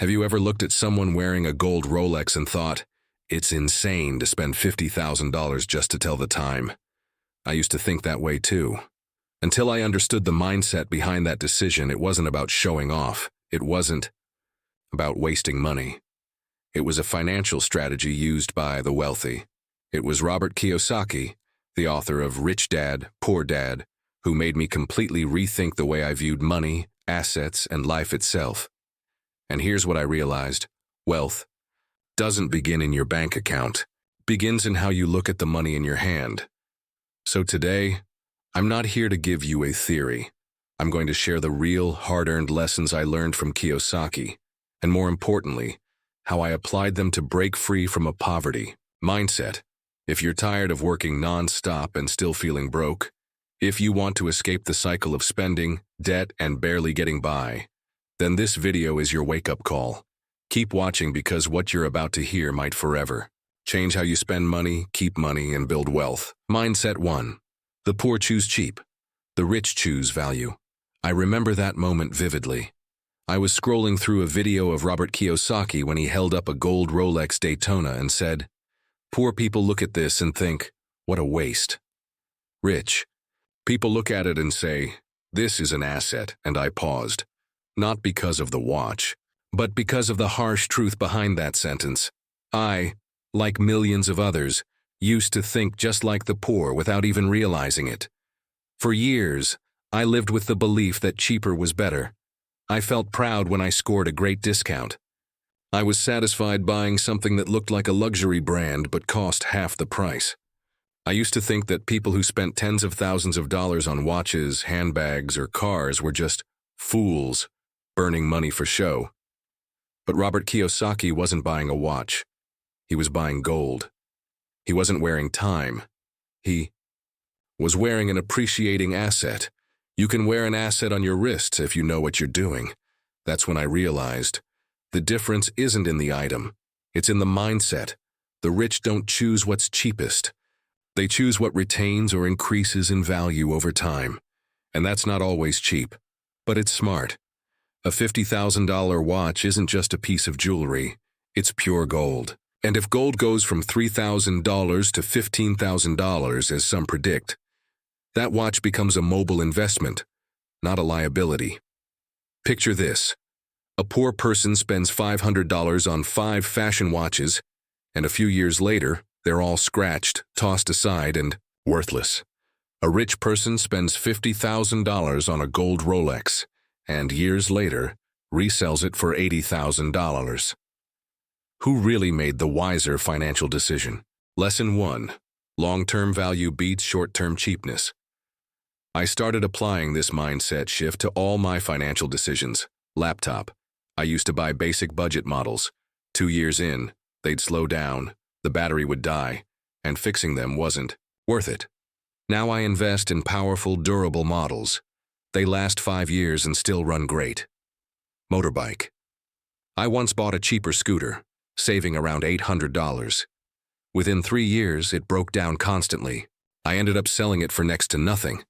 Have you ever looked at someone wearing a gold Rolex and thought, it's insane to spend $50,000 just to tell the time? I used to think that way too. Until I understood the mindset behind that decision, it wasn't about showing off. It wasn't about wasting money. It was a financial strategy used by the wealthy. It was Robert Kiyosaki, the author of Rich Dad, Poor Dad, who made me completely rethink the way I viewed money, assets, and life itself. And here's what I realized. Wealth doesn't begin in your bank account. It begins in how you look at the money in your hand. So today, I'm not here to give you a theory. I'm going to share the real, hard-earned lessons I learned from Kiyosaki, and more importantly, how I applied them to break free from a poverty mindset. If you're tired of working non-stop and still feeling broke, if you want to escape the cycle of spending, debt, and barely getting by, then this video is your wake-up call. Keep watching because what you're about to hear might forever change how you spend money, keep money, and build wealth. Mindset 1. The poor choose cheap. The rich choose value. I remember that moment vividly. I was scrolling through a video of Robert Kiyosaki when he held up a gold Rolex Daytona and said, "Poor people look at this and think, what a waste. Rich people look at it and say, this is an asset," and I paused. Not because of the watch, but because of the harsh truth behind that sentence. I, like millions of others, used to think just like the poor without even realizing it. For years, I lived with the belief that cheaper was better. I felt proud when I scored a great discount. I was satisfied buying something that looked like a luxury brand but cost half the price. I used to think that people who spent tens of thousands of dollars on watches, handbags, or cars were just fools, burning money for show. But Robert Kiyosaki wasn't buying a watch. He was buying gold. He wasn't wearing time. He was wearing an appreciating asset. You can wear an asset on your wrist if you know what you're doing. That's when I realized the difference isn't in the item. It's in the mindset. The rich don't choose what's cheapest. They choose what retains or increases in value over time. And that's not always cheap, but it's smart. A $50,000 watch isn't just a piece of jewelry. It's pure gold. And if gold goes from $3,000 to $15,000, as some predict, that watch becomes a mobile investment, not a liability. Picture this. A poor person spends $500 on 5 fashion watches, and a few years later, they're all scratched, tossed aside, and worthless. A rich person spends $50,000 on a gold Rolex, and years later, resells it for $80,000. Who really made the wiser financial decision? Lesson 1. Long-term value beats short-term cheapness. I started applying this mindset shift to all my financial decisions. Laptop. I used to buy basic budget models. 2 years in, they'd slow down, the battery would die, and fixing them wasn't worth it. Now I invest in powerful, durable models. They last 5 years and still run great. Motorbike. I once bought a cheaper scooter, saving around $800. Within 3 years, it broke down constantly. I ended up selling it for next to nothing.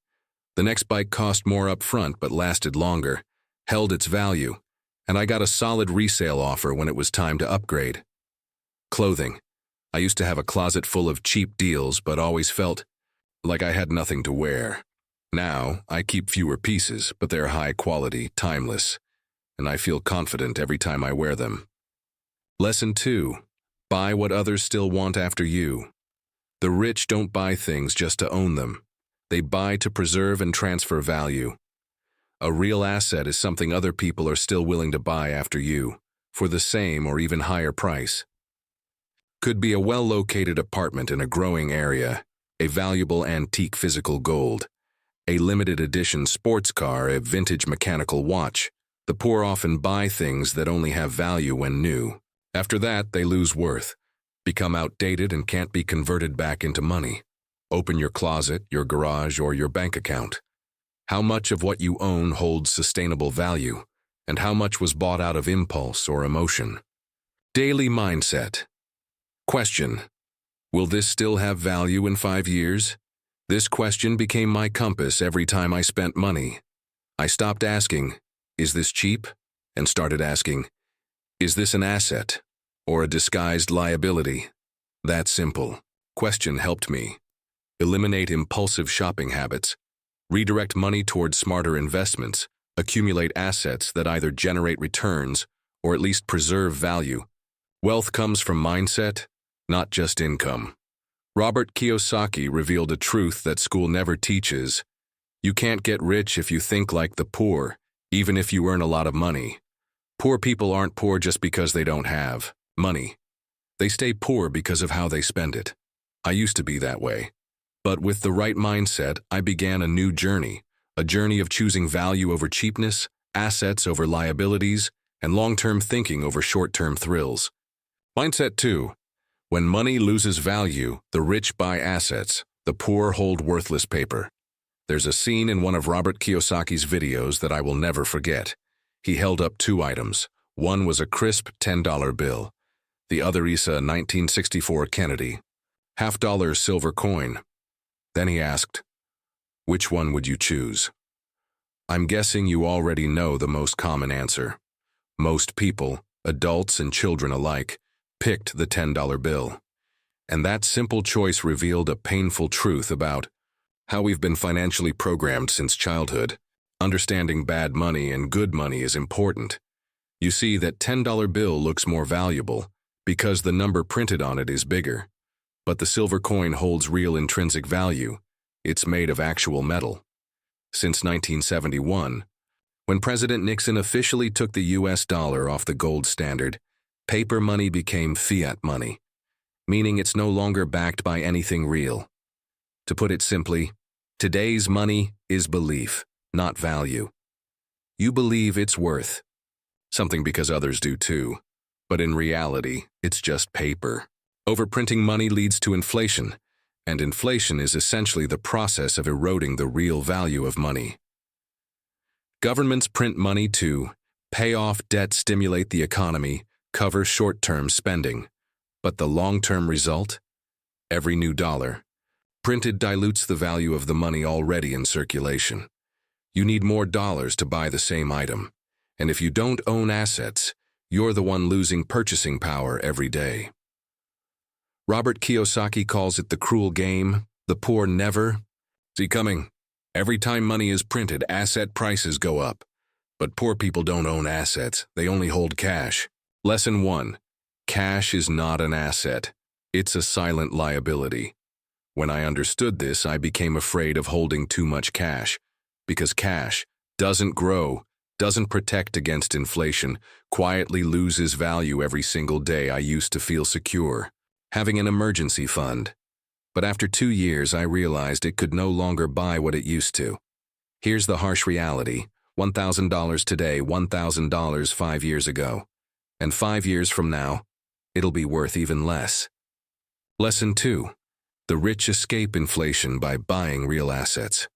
The next bike cost more up front but lasted longer, held its value, and I got a solid resale offer when it was time to upgrade. Clothing. I used to have a closet full of cheap deals but always felt like I had nothing to wear. Now, I keep fewer pieces, but they're high quality, timeless, and I feel confident every time I wear them. Lesson 2. Buy what others still want after you. The rich don't buy things just to own them. They buy to preserve and transfer value. A real asset is something other people are still willing to buy after you, for the same or even higher price. Could be a well-located apartment in a growing area, a valuable antique physical gold, a limited edition sports car, a vintage mechanical watch. The poor often buy things that only have value when new. After that, they lose worth, become outdated, and can't be converted back into money. Open your closet, your garage, or your bank account. How much of what you own holds sustainable value, and how much was bought out of impulse or emotion? Daily mindset. Question. Will this still have value in 5 years? This question became my compass every time I spent money. I stopped asking, is this cheap? And started asking, Is this an asset or a disguised liability? That simple question helped me eliminate impulsive shopping habits, redirect money towards smarter investments, accumulate assets that either generate returns or at least preserve value. Wealth comes from mindset, not just income. Robert Kiyosaki revealed a truth that school never teaches. You can't get rich if you think like the poor, even if you earn a lot of money. Poor people aren't poor just because they don't have money. They stay poor because of how they spend it. I used to be that way. But with the right mindset, I began a new journey, a journey of choosing value over cheapness, assets over liabilities, and long-term thinking over short-term thrills. Mindset 2. When money loses value, the rich buy assets, the poor hold worthless paper. There's a scene in one of Robert Kiyosaki's videos that I will never forget. He held up two items. One was a crisp $10 bill. The other is a 1964 Kennedy, half-dollar silver coin. Then he asked, "Which one would you choose?" I'm guessing you already know the most common answer. Most people, adults and children alike, picked the $10 bill. And that simple choice revealed a painful truth about how we've been financially programmed since childhood. Understanding bad money and good money is important. You see, that $10 bill looks more valuable because the number printed on it is bigger. But the silver coin holds real intrinsic value. It's made of actual metal. Since 1971, when President Nixon officially took the US dollar off the gold standard, paper money became fiat money, meaning it's no longer backed by anything real. To put it simply, today's money is belief, not value. You believe it's worth something because others do too, but in reality, it's just paper. Overprinting money leads to inflation, and inflation is essentially the process of eroding the real value of money. Governments print money to pay off debt, stimulate the economy, cover short-term spending. But the long-term result? Every new dollar printed dilutes the value of the money already in circulation. You need more dollars to buy the same item, and if you don't own assets, you're the one losing purchasing power every day. Robert Kiyosaki calls it the cruel game. The poor never see coming. Every time money is printed, asset prices go up. But poor people don't own assets, they only hold cash. Lesson 1. Cash is not an asset. It's a silent liability. When I understood this, I became afraid of holding too much cash, because cash doesn't grow, doesn't protect against inflation, quietly loses value every single day. I used to feel secure, having an emergency fund. But after 2 years, I realized it could no longer buy what it used to. Here's the harsh reality. $1,000 today, $1,000 5 years ago. And 5 years from now, it'll be worth even less. Lesson 2. The rich escape inflation by buying real assets.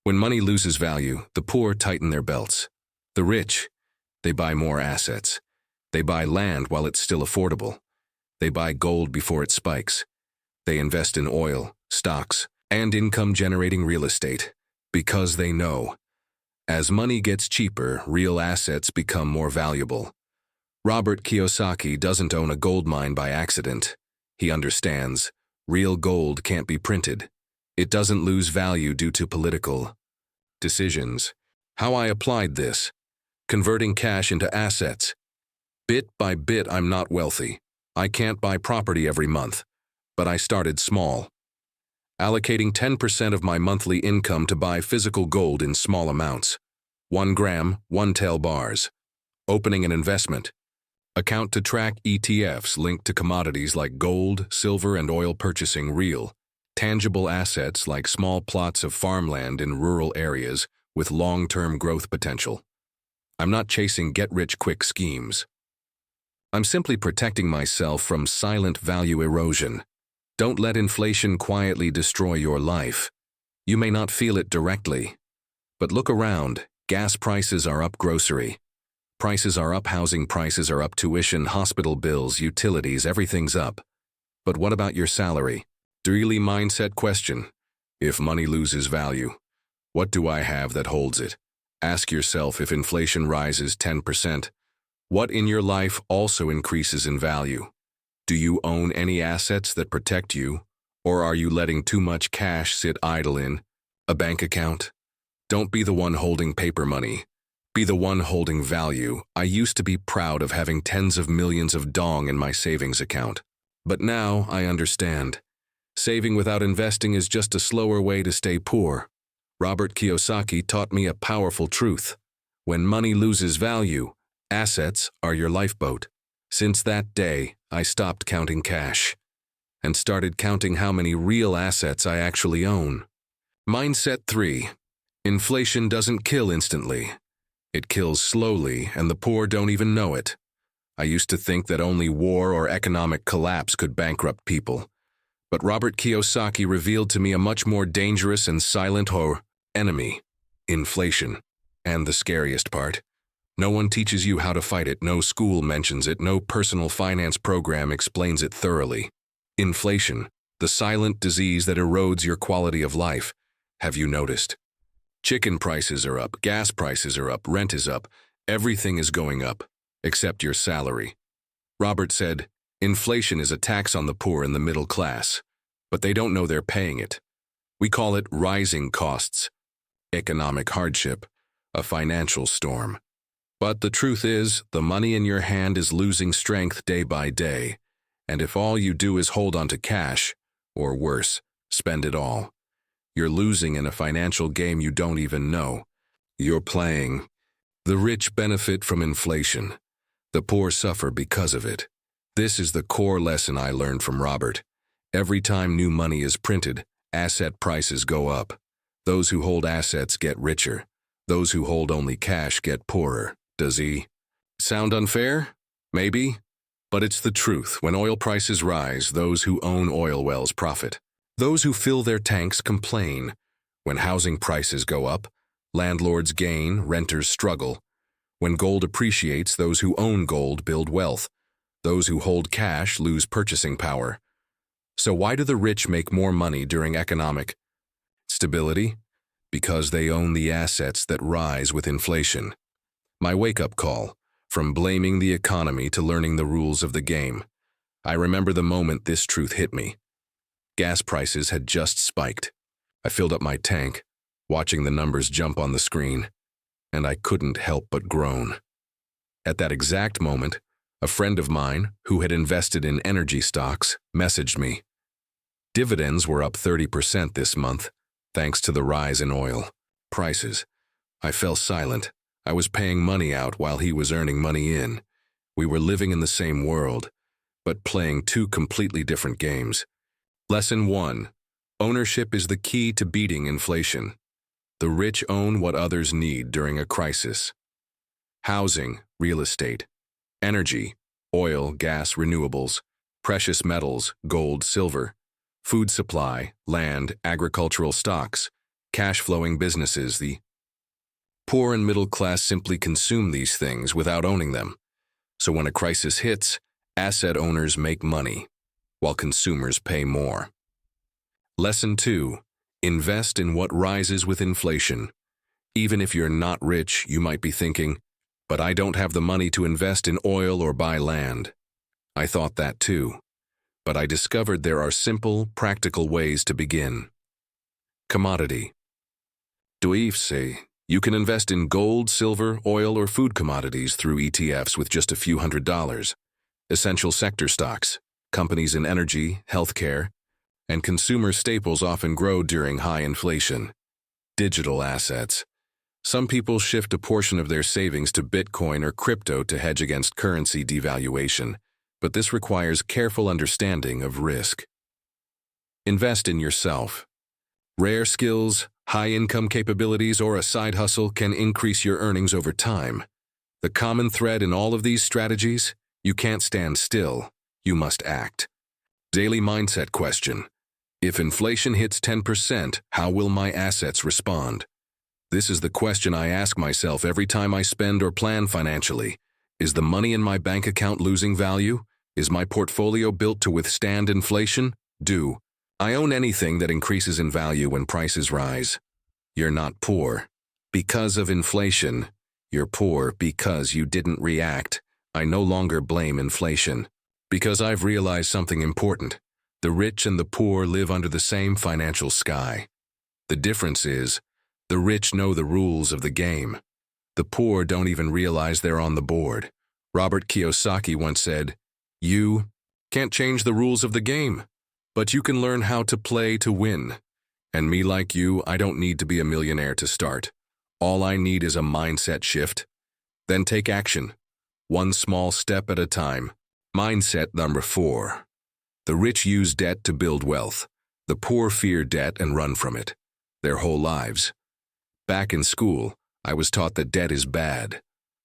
When money loses value, the poor tighten their belts. The rich, they buy more assets. They buy land while it's still affordable. They buy gold before it spikes. They invest in oil, stocks, and income-generating real estate because they know, as money gets cheaper, real assets become more valuable. Robert Kiyosaki doesn't own a gold mine by accident. He understands, real gold can't be printed. It doesn't lose value due to political decisions. How I applied this: converting cash into assets. Bit by bit, I'm not wealthy. I can't buy property every month. But I started small, allocating 10% of my monthly income to buy physical gold in small amounts. 1 gram, 1 tael bars. Opening an investment account to track ETFs linked to commodities like gold, silver, and oil. Purchasing real, tangible assets like small plots of farmland in rural areas with long-term growth potential. I'm not chasing get-rich-quick schemes. I'm simply protecting myself from silent value erosion. Don't let inflation quietly destroy your life. You may not feel it directly, but look around. Gas prices are up, grocery prices are up, housing prices are up, tuition, hospital bills, utilities, everything's up. But what about your salary? Daily mindset question. If money loses value, what do I have that holds it? Ask yourself, if inflation rises 10%, What in your life also increases in value? Do you own any assets that protect you, or are you letting too much cash sit idle in a bank account? Don't be the one holding paper money. Be the one holding value. I used to be proud of having tens of millions of dong in my savings account. But now I understand. Saving without investing is just a slower way to stay poor. Robert Kiyosaki taught me a powerful truth. When money loses value, assets are your lifeboat. Since that day, I stopped counting cash and started counting how many real assets I actually own. Mindset 3. Inflation doesn't kill instantly. It kills slowly, and the poor don't even know it. I used to think that only war or economic collapse could bankrupt people. But Robert Kiyosaki revealed to me a much more dangerous and silent enemy: inflation. And the scariest part, no one teaches you how to fight it, no school mentions it, no personal finance program explains it thoroughly. Inflation, the silent disease that erodes your quality of life. Have you noticed? Chicken prices are up, gas prices are up, rent is up, everything is going up, except your salary. Robert said, inflation is a tax on the poor and the middle class, but they don't know they're paying it. We call it rising costs, economic hardship, a financial storm. But the truth is, the money in your hand is losing strength day by day, and if all you do is hold on to cash, or worse, spend it all, you're losing in a financial game you don't even know you're playing. The rich benefit from inflation. The poor suffer because of it. This is the core lesson I learned from Robert. Every time new money is printed, asset prices go up. Those who hold assets get richer. Those who hold only cash get poorer. Does he sound unfair? Maybe. But it's the truth. When oil prices rise, those who own oil wells profit. Those who fill their tanks complain. When housing prices go up, landlords gain, renters struggle. When gold appreciates, those who own gold build wealth. Those who hold cash lose purchasing power. So why do the rich make more money during economic stability? Because they own the assets that rise with inflation. My wake-up call, from blaming the economy to learning the rules of the game. I remember the moment this truth hit me. Gas prices had just spiked. I filled up my tank, watching the numbers jump on the screen, and I couldn't help but groan. At that exact moment, a friend of mine, who had invested in energy stocks, messaged me. Dividends were up 30% this month, thanks to the rise in oil prices. I fell silent. I was paying money out while he was earning money in. We were living in the same world, but playing two completely different games. Lesson 1. Ownership is the key to beating inflation. The rich own what others need during a crisis. Housing, real estate, energy, oil, gas, renewables, precious metals, gold, silver, food supply, land, agricultural stocks, cash-flowing businesses. The poor and middle class simply consume these things without owning them. So when a crisis hits, asset owners make money, while consumers pay more. Lesson 2. Invest in what rises with inflation. Even if you're not rich, you might be thinking, but I don't have the money to invest in oil or buy land. I thought that too. But I discovered there are simple, practical ways to begin. Commodity. You can invest in gold, silver, oil, or food commodities through ETFs with just a few $100s. Essential sector stocks, companies in energy, healthcare, and consumer staples often grow during high inflation. Digital assets. Some people shift a portion of their savings to Bitcoin or crypto to hedge against currency devaluation, but this requires careful understanding of risk. Invest in yourself. Rare skills, high-income capabilities, or a side hustle can increase your earnings over time. The common thread in all of these strategies: you can't stand still, you must act. Daily mindset question. If inflation hits 10%, how will my assets respond? This is the question I ask myself every time I spend or plan financially. Is the money in my bank account losing value? Is my portfolio built to withstand inflation? Do I own anything that increases in value when prices rise? You're not poor because of inflation. You're poor because you didn't react I no longer blame inflation. Because I've realized something important. The rich and the poor live under the same financial sky. The difference is, the rich know the rules of the game. The poor don't even realize they're on the board. Robert Kiyosaki once said, "You can't change the rules of the game, but you can learn how to play to win." And me like you, I don't need to be a millionaire to start. All I need is a mindset shift. Then take action. One small step at a time. Mindset number 4. The rich use debt to build wealth. The poor fear debt and run from it their whole lives. Back in school, I was taught that debt is bad.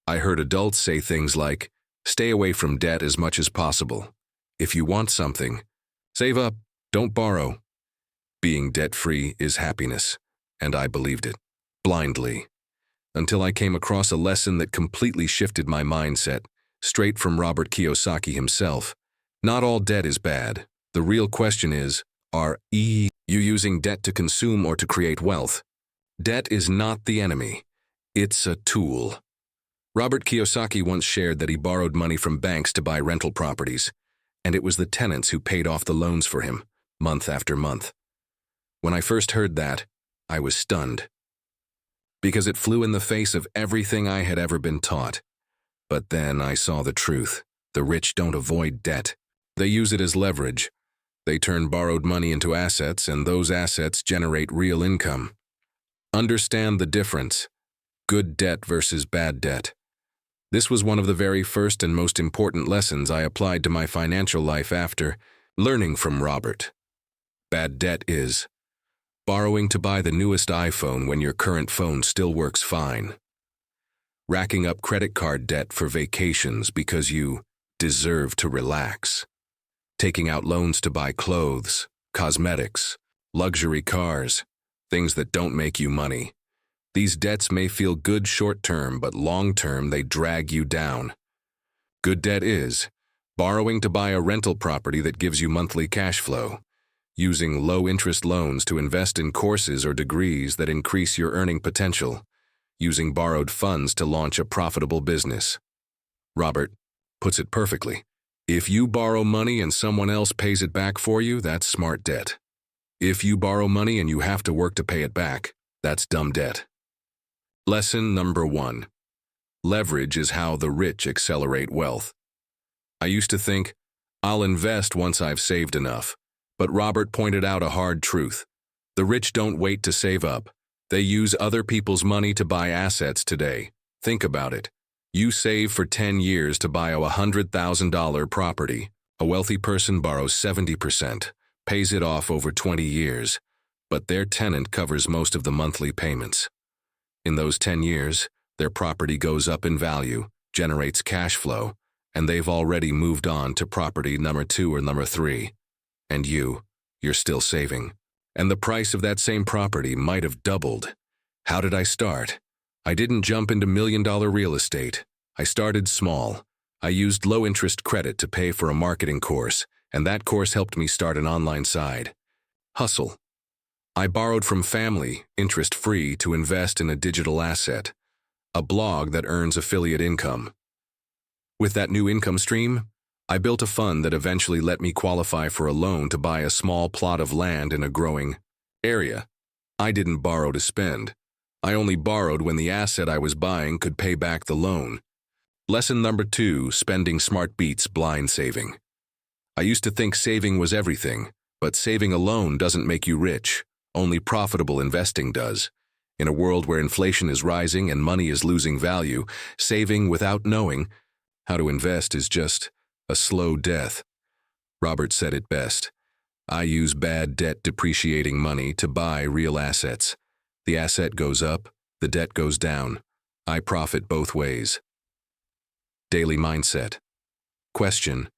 I heard adults say things like, "Stay away from debt as much as possible. If you want something, save up, don't borrow." Being debt-free is happiness, and I believed it, blindly, until I came across a lesson that completely shifted my mindset, straight from Robert Kiyosaki himself. Not all debt is bad. The real question is, are you using debt to consume or to create wealth? Debt is not the enemy. It's a tool. Robert Kiyosaki once shared that he borrowed money from banks to buy rental properties, and it was the tenants who paid off the loans for him, month after month. When I first heard that, I was stunned, because it flew in the face of everything I had ever been taught. But then I saw the truth. The rich don't avoid debt. They use it as leverage. They turn borrowed money into assets, and those assets generate real income. Understand the difference. Good debt versus bad debt. This was one of the very first and most important lessons I applied to my financial life after learning from Robert. Bad debt is borrowing to buy the newest iPhone when your current phone still works fine. Racking up credit card debt for vacations because you deserve to relax. Taking out loans to buy clothes, cosmetics, luxury cars, things that don't make you money. These debts may feel good short-term, but long-term they drag you down. Good debt is borrowing to buy a rental property that gives you monthly cash flow, using low-interest loans to invest in courses or degrees that increase your earning potential, using borrowed funds to launch a profitable business. Robert puts it perfectly. If you borrow money and someone else pays it back for you, that's smart debt. If you borrow money and you have to work to pay it back, that's dumb debt. Lesson number 1. Leverage is how the rich accelerate wealth. I used to think, I'll invest once I've saved enough. But Robert pointed out a hard truth. The rich don't wait to save up. They use other people's money to buy assets today. Think about it. You save for 10 years to buy a $100,000 property. A wealthy person borrows 70%, pays it off over 20 years, but their tenant covers most of the monthly payments. In those 10 years, their property goes up in value, generates cash flow, and they've already moved on to property number 2 or number 3. And you're still saving. And the price of that same property might have doubled. How did I start? I didn't jump into million-dollar real estate. I started small. I used low-interest credit to pay for a marketing course, and that course helped me start an online side. Hustle. I borrowed from family, interest-free, to invest in a digital asset, a blog that earns affiliate income. With that new income stream, I built a fund that eventually let me qualify for a loan to buy a small plot of land in a growing area. I didn't borrow to spend. I only borrowed when the asset I was buying could pay back the loan. Lesson number 2, spending smart beats blind saving. I used to think saving was everything, but saving alone doesn't make you rich. Only profitable investing does. In a world where inflation is rising and money is losing value, saving without knowing how to invest is just a slow death. Robert said it best. I use bad debt depreciating money to buy real assets. The asset goes up, the debt goes down. I profit both ways. Daily mindset. Question: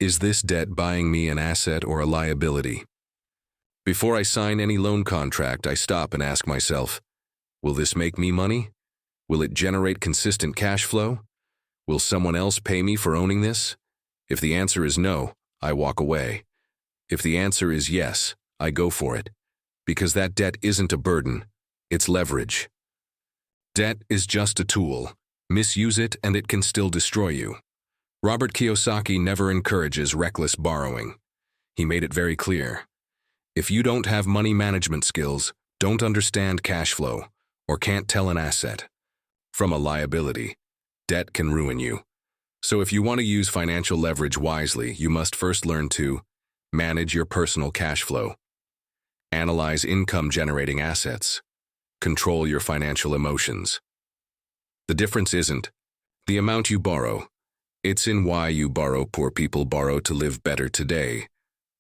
is this debt buying me an asset or a liability? Before I sign any loan contract, I stop and ask myself, will this make me money? Will it generate consistent cash flow? Will someone else pay me for owning this? If the answer is no, I walk away. If the answer is yes, I go for it. Because that debt isn't a burden, it's leverage. Debt is just a tool. Misuse it and it can still destroy you. Robert Kiyosaki never encourages reckless borrowing. He made it very clear. If you don't have money management skills, don't understand cash flow, or can't tell an asset from a liability, debt can ruin you. So if you want to use financial leverage wisely, you must first learn to manage your personal cash flow, analyze income-generating assets, control your financial emotions. The difference isn't the amount you borrow. It's in why you borrow. Poor people borrow to live better today.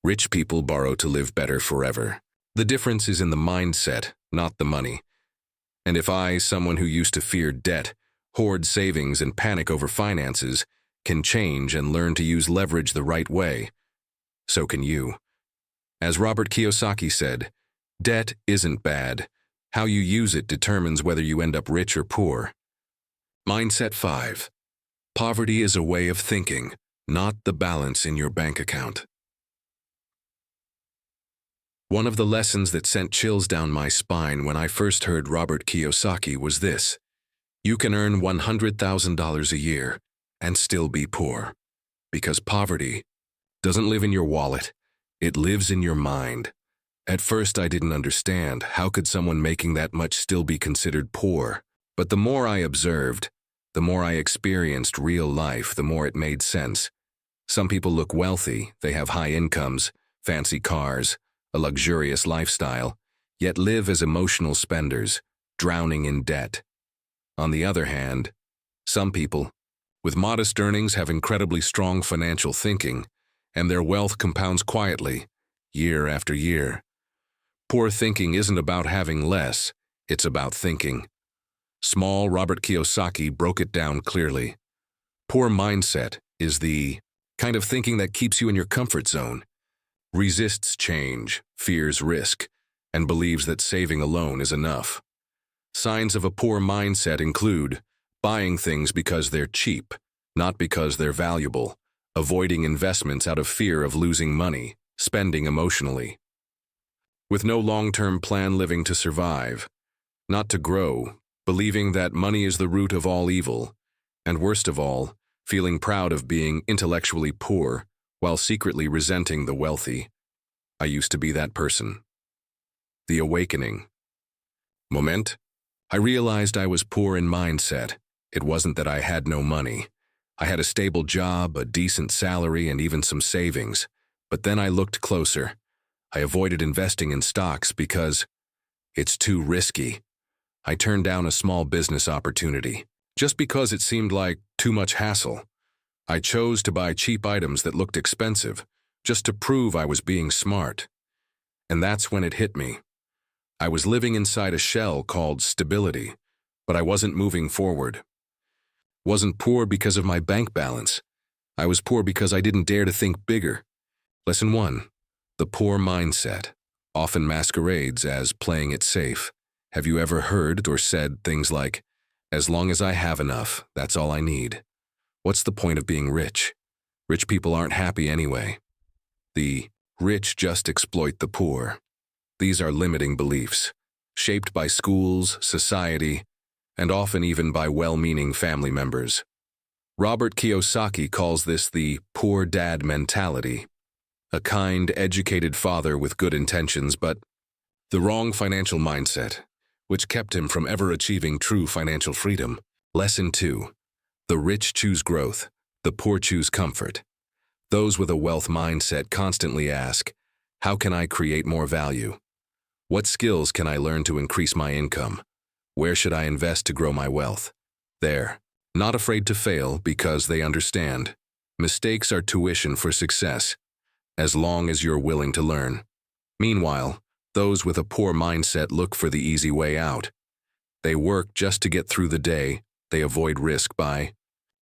Rich people borrow to live better forever. The difference is in the mindset, not the money. And if I, someone who used to fear debt, hoard savings, and panic over finances, can change and learn to use leverage the right way, so can you. As Robert Kiyosaki said, debt isn't bad. How you use it determines whether you end up rich or poor. Mindset 5. Poverty is a way of thinking, not the balance in your bank account. One of the lessons that sent chills down my spine when I first heard Robert Kiyosaki was this: you can earn $100,000 a year and still be poor, because poverty doesn't live in your wallet, it lives in your mind. At first I didn't understand how could someone making that much still be considered poor, but the more I observed, the more I experienced real life, the more it made sense. Some people look wealthy, they have high incomes, fancy cars, a luxurious lifestyle, yet live as emotional spenders, drowning in debt. On the other hand, some people with modest earnings have incredibly strong financial thinking, and their wealth compounds quietly, year after year. Poor thinking isn't about having less, it's about thinking small. Robert Kiyosaki broke it down clearly. Poor mindset is the kind of thinking that keeps you in your comfort zone, resists change, fears risk, and believes that saving alone is enough. Signs of a poor mindset include buying things because they're cheap, not because they're valuable, avoiding investments out of fear of losing money, spending emotionally, with no long-term plan, living to survive, not to grow, believing that money is the root of all evil, and worst of all, feeling proud of being intellectually poor while secretly resenting the wealthy. I used to be that person. The awakening moment. I realized I was poor in mindset. It wasn't that I had no money. I had a stable job, a decent salary, and even some savings. But then I looked closer. I avoided investing in stocks because it's too risky. I turned down a small business opportunity just because it seemed like too much hassle. I chose to buy cheap items that looked expensive just to prove I was being smart. And that's when it hit me. I was living inside a shell called stability, but I wasn't moving forward. Wasn't poor because of my bank balance. I was poor because I didn't dare to think bigger. Lesson 1. The poor mindset often masquerades as playing it safe. Have you ever heard or said things like, "As long as I have enough, that's all I need"? What's the point of being rich? Rich people aren't happy anyway. The rich just exploit the poor. These are limiting beliefs, shaped by schools, society, and often even by well-meaning family members. Robert Kiyosaki calls this the poor dad mentality. A kind, educated father with good intentions, but the wrong financial mindset, which kept him from ever achieving true financial freedom. Lesson 2. The rich choose growth, the poor choose comfort. Those with a wealth mindset constantly ask, how can I create more value? What skills can I learn to increase my income? Where should I invest to grow my wealth? They're not afraid to fail because they understand. Mistakes are tuition for success, as long as you're willing to learn. Meanwhile, those with a poor mindset look for the easy way out. They work just to get through the day. They avoid risk by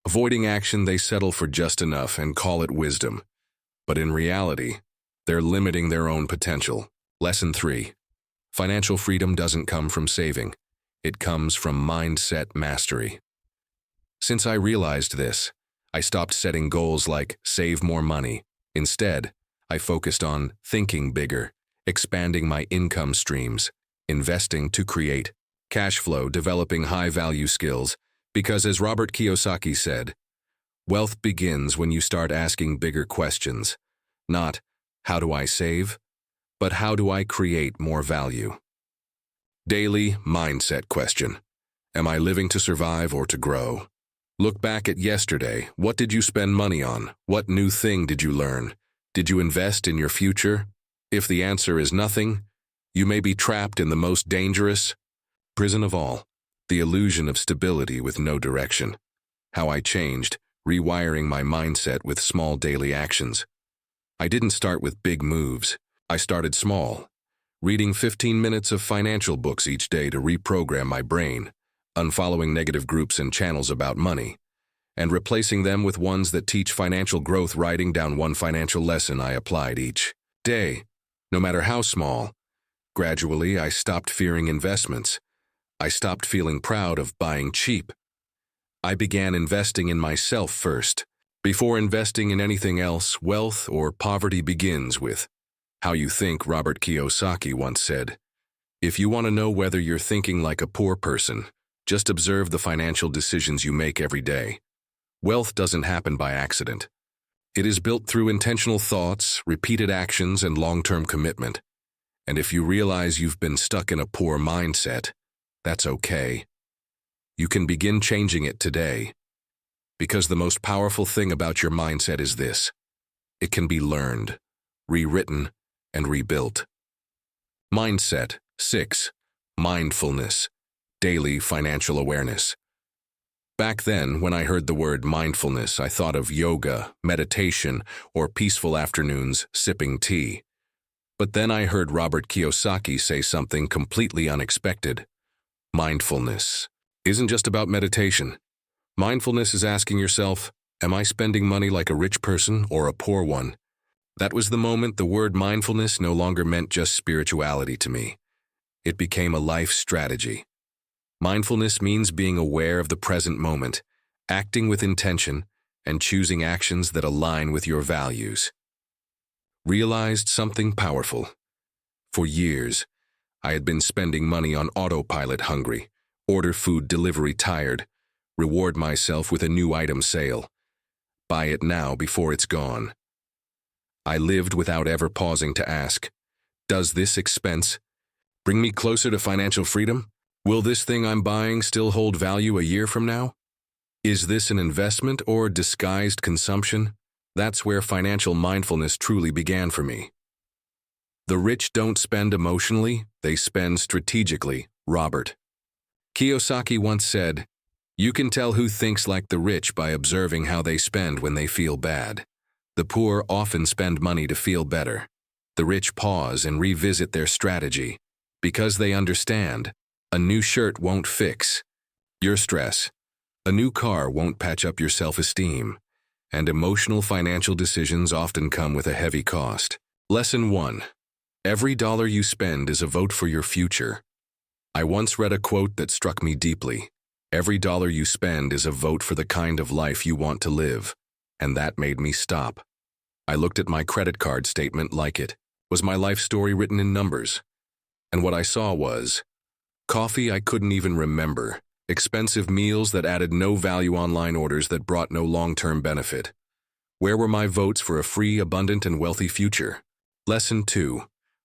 avoiding action. They settle for just enough and call it wisdom. But in reality, they're limiting their own potential. Lesson 3. Financial freedom doesn't come from saving. It comes from mindset mastery. Since I realized this, I stopped setting goals like save more money. Instead, I focused on thinking bigger, expanding my income streams, investing to create cash flow, developing high-value skills, because as Robert Kiyosaki said, Wealth begins when you start asking bigger questions. Not, how do I save? But how do I create more value? Daily mindset question. Am I living to survive or to grow? Look back at yesterday. What did you spend money on? What new thing did you learn? Did you invest in your future? If the answer is nothing, you may be trapped in the most dangerous prison of all, the illusion of stability with no direction. How I changed, rewiring my mindset with small daily actions. I didn't start with big moves. I started small, reading 15 minutes of financial books each day to reprogram my brain, unfollowing negative groups and channels about money, and replacing them with ones that teach financial growth, writing down one financial lesson I applied each day, no matter how small. Gradually, I stopped fearing investments. I stopped feeling proud of buying cheap. I began investing in myself first. Before investing in anything else, wealth or poverty begins with how you think, Robert Kiyosaki once said. If you want to know whether you're thinking like a poor person, just observe the financial decisions you make every day. Wealth doesn't happen by accident. It is built through intentional thoughts, repeated actions, and long-term commitment. And if you realize you've been stuck in a poor mindset, that's okay. You can begin changing it today. Because the most powerful thing about your mindset is this: it can be learned, rewritten, and rebuilt. Mindset 6. Mindfulness. Daily financial awareness. Back then, when I heard the word mindfulness, I thought of yoga, meditation, or peaceful afternoons sipping tea. But then I heard Robert Kiyosaki say something completely unexpected. Mindfulness isn't just about meditation. Mindfulness is asking yourself, am I spending money like a rich person or a poor one? That was the moment the word mindfulness no longer meant just spirituality to me. It became a life strategy. Mindfulness means being aware of the present moment, acting with intention, and choosing actions that align with your values. Realized something powerful. For years, I had been spending money on autopilot, hungry, order food delivery tired, reward myself with a new item sale, buy it now before it's gone. I lived without ever pausing to ask, does this expense bring me closer to financial freedom? Will this thing I'm buying still hold value a year from now? Is this an investment or disguised consumption? That's where financial mindfulness truly began for me. The rich don't spend emotionally, they spend strategically, Robert Kiyosaki once said, you can tell who thinks like the rich by observing how they spend when they feel bad. The poor often spend money to feel better. The rich pause and revisit their strategy because they understand a new shirt won't fix your stress. A new car won't patch up your self-esteem. And emotional financial decisions often come with a heavy cost. Lesson 1. Every dollar you spend is a vote for your future. I once read a quote that struck me deeply. Every dollar you spend is a vote for the kind of life you want to live. And that made me stop. I looked at my credit card statement like it was my life story written in numbers. And what I saw was coffee I couldn't even remember, expensive meals that added no value, online orders that brought no long-term benefit. Where were my votes for a free, abundant, and wealthy future? Lesson 2.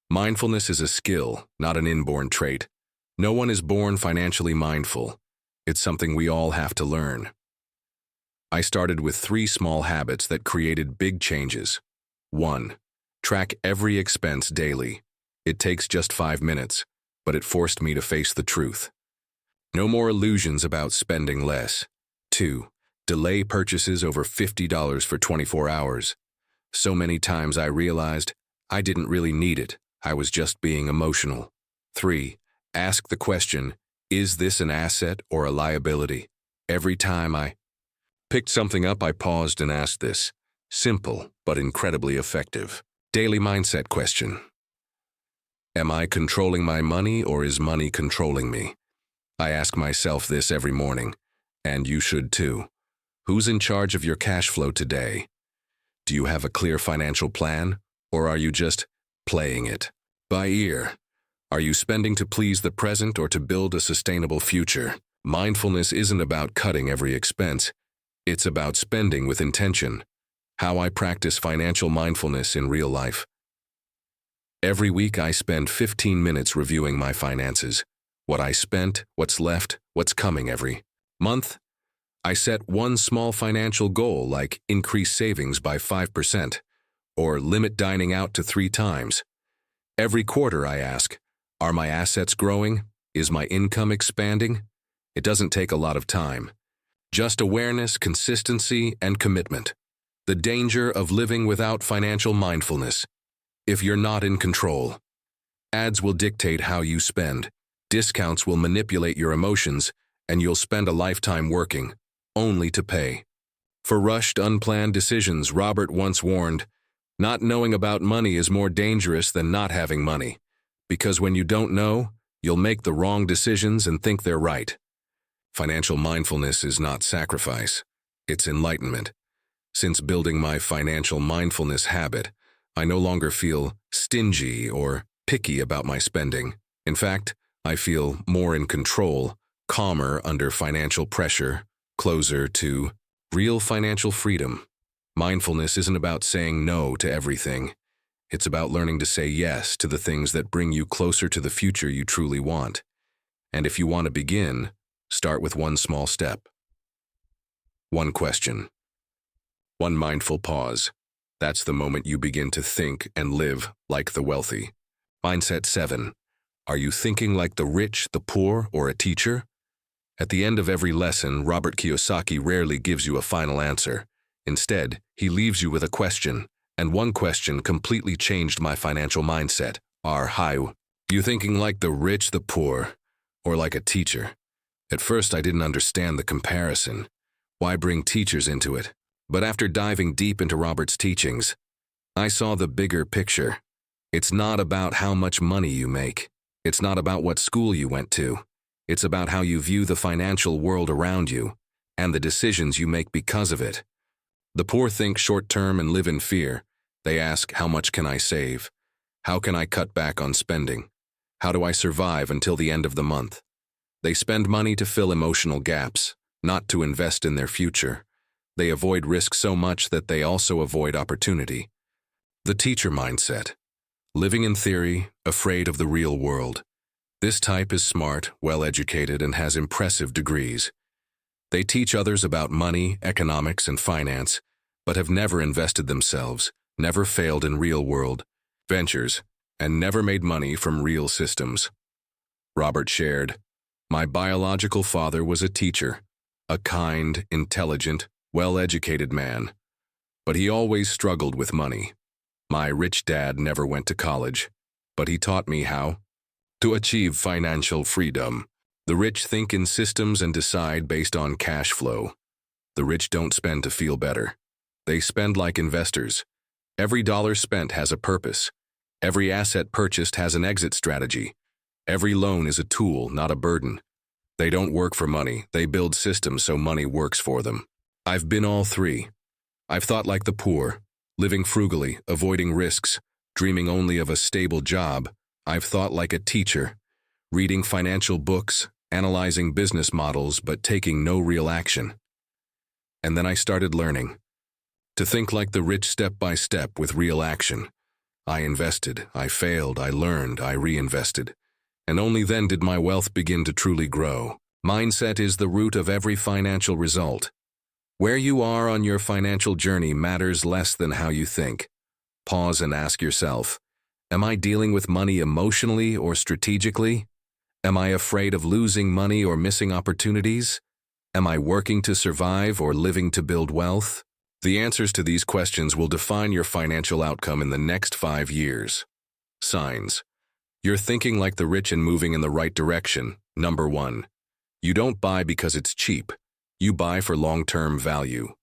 Mindfulness is a skill, not an inborn trait. No one is born financially mindful. It's something we all have to learn. I started with 3 small habits that created big changes. 1. Track every expense daily. It takes just 5 minutes, but it forced me to face the truth. No more illusions about spending less. 2. Delay purchases over $50 for 24 hours. So many times I realized I didn't really need it. I was just being emotional. 3. Ask the question, is this an asset or a liability? Every time I picked something up, I paused and asked this. Simple, but incredibly effective. Daily mindset question. Am I controlling my money or is money controlling me? I ask myself this every morning, and you should too. Who's in charge of your cash flow today? Do you have a clear financial plan, or are you just playing it by ear? Are you spending to please the present or to build a sustainable future? Mindfulness isn't about cutting every expense. It's about spending with intention. How I practice financial mindfulness in real life. Every week I spend 15 minutes reviewing my finances. What I spent, what's left, what's coming every month. I set one small financial goal like increase savings by 5% or limit dining out to 3 times. Every quarter I ask, are my assets growing? Is my income expanding? It doesn't take a lot of time. Just awareness, consistency, and commitment. The danger of living without financial mindfulness. If you're not in control, ads will dictate how you spend, discounts will manipulate your emotions, and you'll spend a lifetime working, only to pay. For rushed, unplanned decisions, Robert once warned, not knowing about money is more dangerous than not having money, because when you don't know, you'll make the wrong decisions and think they're right. Financial mindfulness is not sacrifice, it's enlightenment. Since building my financial mindfulness habit, I no longer feel stingy or picky about my spending. In fact, I feel more in control, calmer under financial pressure, closer to real financial freedom. Mindfulness isn't about saying no to everything. It's about learning to say yes to the things that bring you closer to the future you truly want. And if you want to begin, start with one small step. One question. One mindful pause. That's the moment you begin to think and live like the wealthy. Mindset 7. Are you thinking like the rich, the poor, or a teacher? At the end of every lesson, Robert Kiyosaki rarely gives you a final answer. Instead, he leaves you with a question, and one question completely changed my financial mindset. Are you thinking like the rich, the poor, or like a teacher? At first, I didn't understand the comparison. Why bring teachers into it? But after diving deep into Robert's teachings, I saw the bigger picture. It's not about how much money you make. It's not about what school you went to. It's about how you view the financial world around you and the decisions you make because of it. The poor think short-term and live in fear. They ask, how much can I save? How can I cut back on spending? How do I survive until the end of the month? They spend money to fill emotional gaps, not to invest in their future. They avoid risk so much that they also avoid opportunity. The teacher mindset. Living in theory, afraid of the real world. This type is smart, well-educated, and has impressive degrees. They teach others about money, economics, and finance, but have never invested themselves, never failed in real-world ventures, and never made money from real systems. Robert shared, my biological father was a teacher, a kind, intelligent, well-educated man, but he always struggled with money. My rich dad never went to college, but he taught me how to achieve financial freedom. The rich think in systems and decide based on cash flow. The rich don't spend to feel better. They spend like investors. Every dollar spent has a purpose. Every asset purchased has an exit strategy. Every loan is a tool, not a burden. They don't work for money. They build systems so money works for them. I've been all three. I've thought like the poor, living frugally, avoiding risks, dreaming only of a stable job. I've thought like a teacher, reading financial books, analyzing business models, but taking no real action. And then I started learning to think like the rich step by step with real action. I invested, I failed, I learned, I reinvested. And only then did my wealth begin to truly grow. Mindset is the root of every financial result. Where you are on your financial journey matters less than how you think. Pause and ask yourself, am I dealing with money emotionally or strategically? Am I afraid of losing money or missing opportunities? Am I working to survive or living to build wealth? The answers to these questions will define your financial outcome in the next 5 years. Signs. You're thinking like the rich and moving in the right direction. Number 1. You don't buy because it's cheap. You buy for long-term value.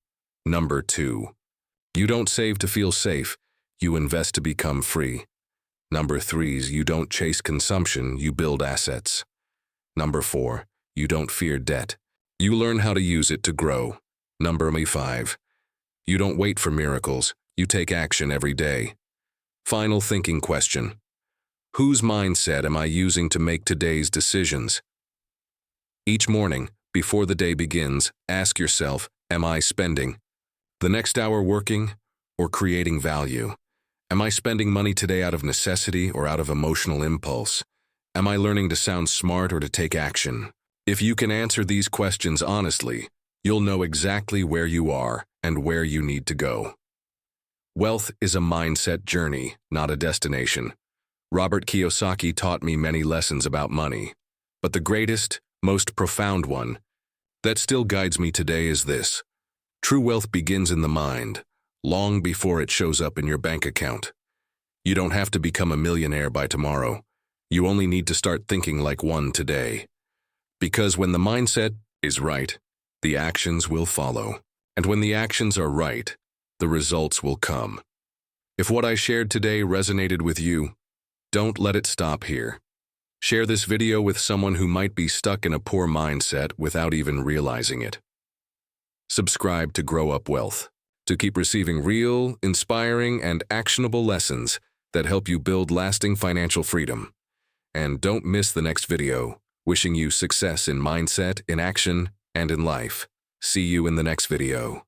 Number 2. You don't save to feel safe. You invest to become free. Number 3. You don't chase consumption. You build assets. Number 4. You don't fear debt. You learn how to use it to grow. Number 5. You don't wait for miracles. You take action every day. Final thinking question. Whose mindset am I using to make today's decisions? Each morning, before the day begins, ask yourself, Am I spending the next hour working or creating value? Am I spending money today out of necessity or out of emotional impulse? Am I learning to sound smart or to take action? If you can answer these questions honestly, you'll know exactly where you are and where you need to go. Wealth is a mindset journey, not a destination. Robert Kiyosaki taught me many lessons about money, but the greatest, most profound one that still guides me today is this: true wealth begins in the mind, long before it shows up in your bank account. You don't have to become a millionaire by tomorrow. You only need to start thinking like one today. Because when the mindset is right, the actions will follow. And when the actions are right, the results will come. If what I shared today resonated with you, don't let it stop here. Share this video with someone who might be stuck in a poor mindset without even realizing it. Subscribe to Grow Up Wealth to keep receiving real, inspiring, and actionable lessons that help you build lasting financial freedom. And don't miss the next video. Wishing you success in mindset, in action, and in life. See you in the next video.